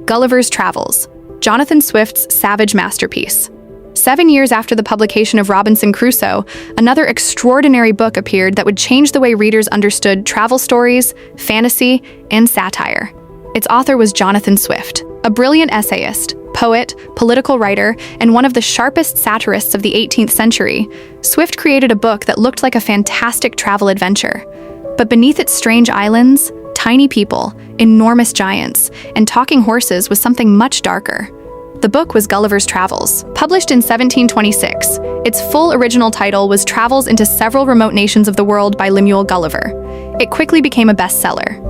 Gulliver's Travels, Jonathan Swift's savage masterpiece. 7 years after the publication of Robinson Crusoe, another extraordinary book appeared that would change the way readers understood travel stories, fantasy, and satire. Its author was Jonathan Swift, a brilliant essayist, poet, political writer, and one of the sharpest satirists of the 18th century. Swift created a book that looked like a fantastic travel adventure. But beneath its strange islands, tiny people, enormous giants, and talking horses was something much darker. The book was Gulliver's Travels. Published in 1726, its full original title was Travels into Several Remote Nations of the World by Lemuel Gulliver. It quickly became a bestseller.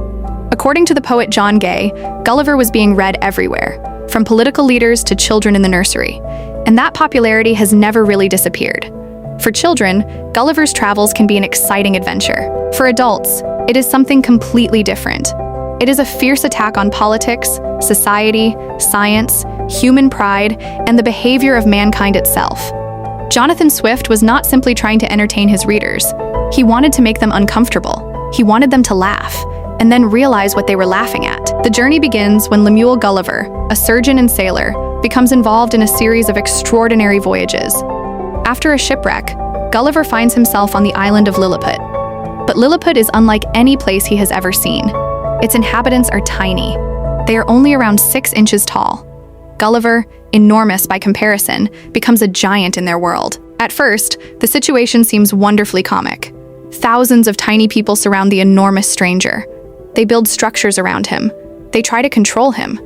According to the poet John Gay, Gulliver was being read everywhere, from political leaders to children in the nursery, and that popularity has never really disappeared. For children, Gulliver's Travels can be an exciting adventure. For adults, it is something completely different. It is a fierce attack on politics, society, science, human pride, and the behavior of mankind itself. Jonathan Swift was not simply trying to entertain his readers. He wanted to make them uncomfortable. He wanted them to laugh, and then realize what they were laughing at. The journey begins when Lemuel Gulliver, a surgeon and sailor, becomes involved in a series of extraordinary voyages. After a shipwreck, Gulliver finds himself on the island of Lilliput. But Lilliput is unlike any place he has ever seen. Its inhabitants are tiny. They are only around 6 inches tall. Gulliver, enormous by comparison, becomes a giant in their world. At first, the situation seems wonderfully comic. Thousands of tiny people surround the enormous stranger. They build structures around him. They try to control him.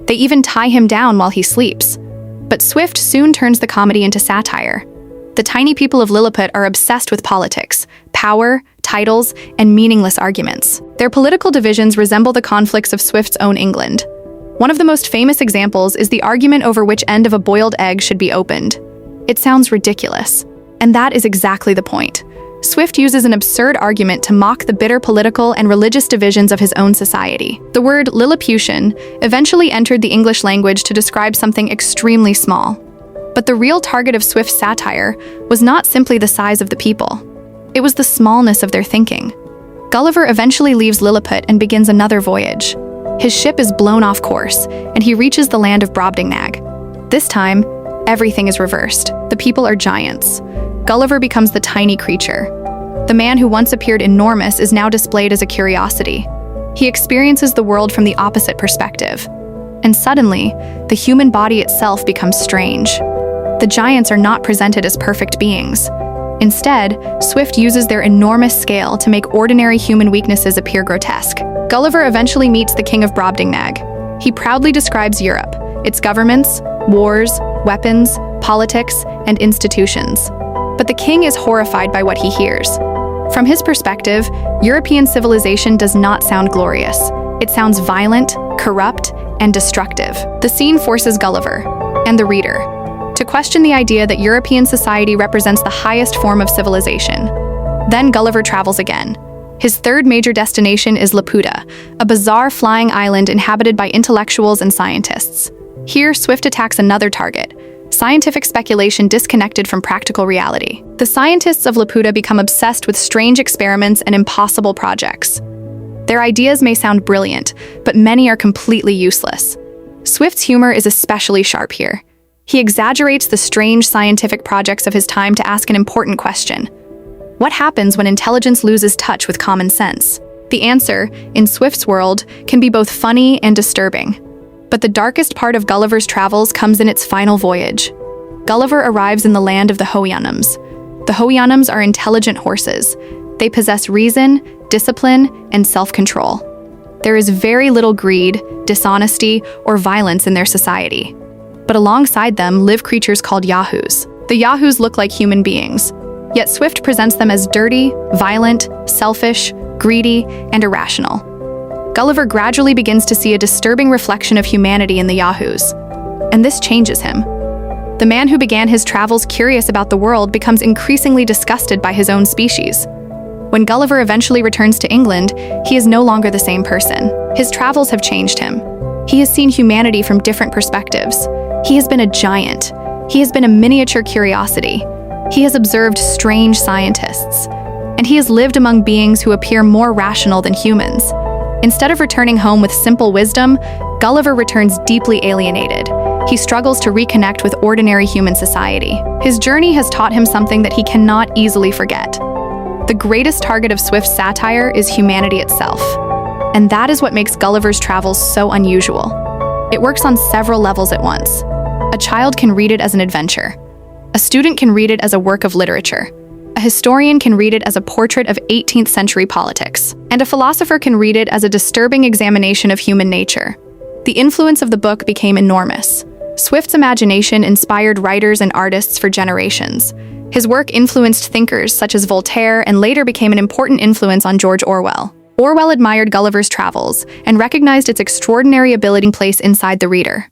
They even tie him down while he sleeps. But Swift soon turns the comedy into satire. The tiny people of Lilliput are obsessed with politics, power, titles, and meaningless arguments. Their political divisions resemble the conflicts of Swift's own England. One of the most famous examples is the argument over which end of a boiled egg should be opened. It sounds ridiculous, and that is exactly the point. Swift uses an absurd argument to mock the bitter political and religious divisions of his own society. The word Lilliputian eventually entered the English language to describe something extremely small. But the real target of Swift's satire was not simply the size of the people. It was the smallness of their thinking. Gulliver eventually leaves Lilliput and begins another voyage. His ship is blown off course, and he reaches the land of Brobdingnag. This time, everything is reversed. The people are giants. Gulliver becomes the tiny creature. The man who once appeared enormous is now displayed as a curiosity. He experiences the world from the opposite perspective. And suddenly, the human body itself becomes strange. The giants are not presented as perfect beings. Instead, Swift uses their enormous scale to make ordinary human weaknesses appear grotesque. Gulliver eventually meets the king of Brobdingnag. He proudly describes Europe, its governments, wars, weapons, politics, and institutions. But the king is horrified by what he hears. From his perspective, European civilization does not sound glorious. It sounds violent, corrupt, and destructive. The scene forces Gulliver, and the reader, to question the idea that European society represents the highest form of civilization. Then Gulliver travels again. His third major destination is Laputa, a bizarre flying island inhabited by intellectuals and scientists. Here, Swift attacks another target: scientific speculation disconnected from practical reality. The scientists of Laputa become obsessed with strange experiments and impossible projects. Their ideas may sound brilliant, but many are completely useless. Swift's humor is especially sharp here. He exaggerates the strange scientific projects of his time to ask an important question. What happens when intelligence loses touch with common sense? The answer, in Swift's world, can be both funny and disturbing. But the darkest part of Gulliver's Travels comes in its final voyage. Gulliver arrives in the land of the Houyhnhnms. The Houyhnhnms are intelligent horses. They possess reason, discipline, and self-control. There is very little greed, dishonesty, or violence in their society. But alongside them live creatures called yahoos. The yahoos look like human beings, yet Swift presents them as dirty, violent, selfish, greedy, and irrational. Gulliver gradually begins to see a disturbing reflection of humanity in the yahoos, and this changes him. The man who began his travels curious about the world becomes increasingly disgusted by his own species. When Gulliver eventually returns to England, he is no longer the same person. His travels have changed him. He has seen humanity from different perspectives. He has been a giant. He has been a miniature curiosity. He has observed strange scientists. And he has lived among beings who appear more rational than humans. Instead of returning home with simple wisdom, Gulliver returns deeply alienated. He struggles to reconnect with ordinary human society. His journey has taught him something that he cannot easily forget. The greatest target of Swift's satire is humanity itself. And that is what makes Gulliver's Travels so unusual. It works on several levels at once. A child can read it as an adventure. A student can read it as a work of literature. A historian can read it as a portrait of 18th-century politics. And a philosopher can read it as a disturbing examination of human nature. The influence of the book became enormous. Swift's imagination inspired writers and artists for generations. His work influenced thinkers such as Voltaire and later became an important influence on George Orwell. Orwell admired Gulliver's Travels and recognized its extraordinary ability to place inside the reader.